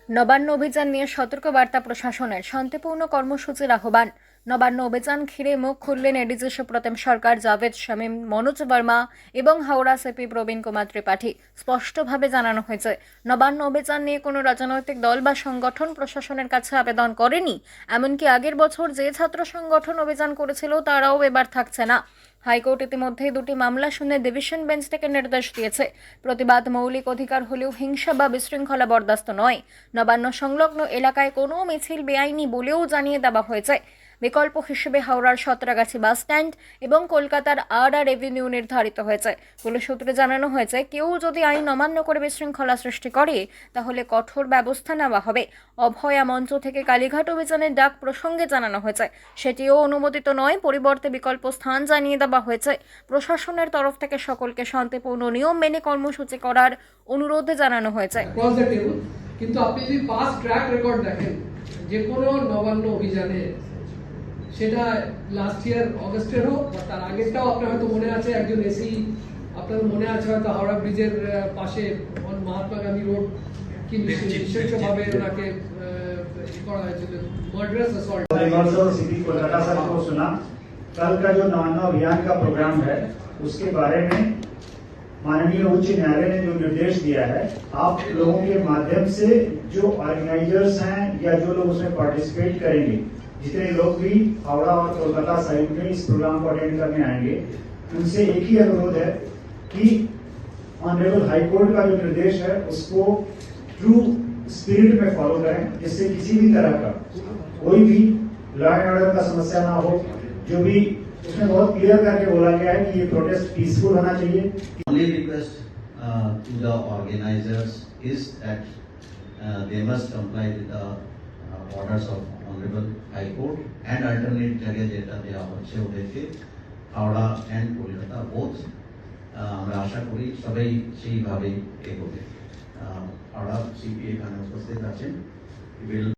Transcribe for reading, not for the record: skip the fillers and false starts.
নবান্ন অভিযান নিয়ে সতর্কবার্তা প্রশাসনের, শান্তিপূর্ণ কর্মসূচির আহ্বান। নবান্ন অভিযান ঘিরে মুখ খুললেন এডিজি সুপ্রতিম সরকার, জাভেদ শামীম, মনোজ বর্মা এবং হাওড়া সিপি প্রবীণ কুমার ত্রিপাঠী। স্পষ্টভাবে জানানো হয়েছে, নবান্ন অভিযান নিয়ে কোনো রাজনৈতিক দল বা সংগঠন প্রশাসনের কাছে আবেদন করেনি। এমনকি আগের বছর যে ছাত্র সংগঠন অভিযান করেছিল তারাও এবার থাকছে না। হাইকোর্ট ইতিমধ্যেই দুটি মামলা শুনে ডিভিশন বেঞ্চ থেকে নির্দেশ দিয়েছে, প্রতিবাদ মৌলিক অধিকার হলেও হিংসা বা বিশৃঙ্খলা বরদাস্ত নয়। নবান্ন সংলগ্ন এলাকায় কোনো মিছিল বেআইনি বলেও জানিয়ে দেওয়া হয়েছে। বিকল্প হিসেবে হাওড়ার সতরাগাছি বাস স্ট্যান্ড এবং কলকাতার আর এভিনিউ নির্ধারিত হয়েছে। পুলিশ সূত্রে জানানো হয়েছে, কেউ যদি আইন অমান্য করে বিশৃঙ্খলা সৃষ্টি করে তাহলে কঠোর ব্যবস্থা নেওয়া হবে। অভয়া মঞ্চ থেকে কালীঘাট অভিযানের ডাক প্রসঙ্গে জানানো হয়েছে, সেটিও অনুমোদিত নয়, পরিবর্তে বিকল্প স্থান জানিয়ে দেওয়া হয়েছে। প্রশাসনের তরফ থেকে সকলকে শান্তিপূর্ণ নিয়ম মেনে কর্মসূচি করার অনুরোধ জানানো হয়েছে। কিন্তু আপনি যদি পাস্ট ট্র্যাক রেকর্ড দেখেন যে কোনো নবান্ন অভিযানে, সেটা লাস্ট ইয়ার অগস্টের হোক বা তার আগেরটাও, আপনার হয়তো মনে আছে একজন এসি, আপনাদের মনে আছে হয়তো হাওড়া ব্রিজের পাশে মহাত্মা গান্ধী রোড কি বিশেষভাবে ওনাকে করা হয়েছিল মার্ডারাস অ্যাসল্ট। सिटी कोलकाता सर को सुना, कल का जो नवान्न अभियान का प्रोग्राम है उसके बारे में माननीय उच्च न्यायालय ने जो निर्देश दिया है, आप लोगों के माध्यम से जो ऑर्गेनाइजर्स हैं या जो लोग उसमें पार्टिसिपेट करेंगे, जितने लोग भी हावड़ा और कोलकाता साइड में इस प्रोग्राम को अटेंड करने आएंगे, उनसे एक ही अनुरोध है कि ऑनरेबल हाईकोर्ट का जो निर्देश है उसको ट्रू स्पिरिट में फॉलो करें, जिससे किसी भी तरह का कोई भी लॉ एंड ऑर्डर का समस्या ना हो। जो भी उसमें बहुत क्लियर करके बोला गया है कि ये प्रोटेस्ट पीसफुल होना चाहिए। Only request to the organizers is that they must comply with the orders of Honorable High Court and alternate जगह যেটা দেওয়া হচ্ছে ওদেরকে, হাওড়া and কলকাতা both। আমরা আশা করি সবাই সেইভাবে এগোবে। হাওড়া সিপি এখানে উপস্থিত আছেন।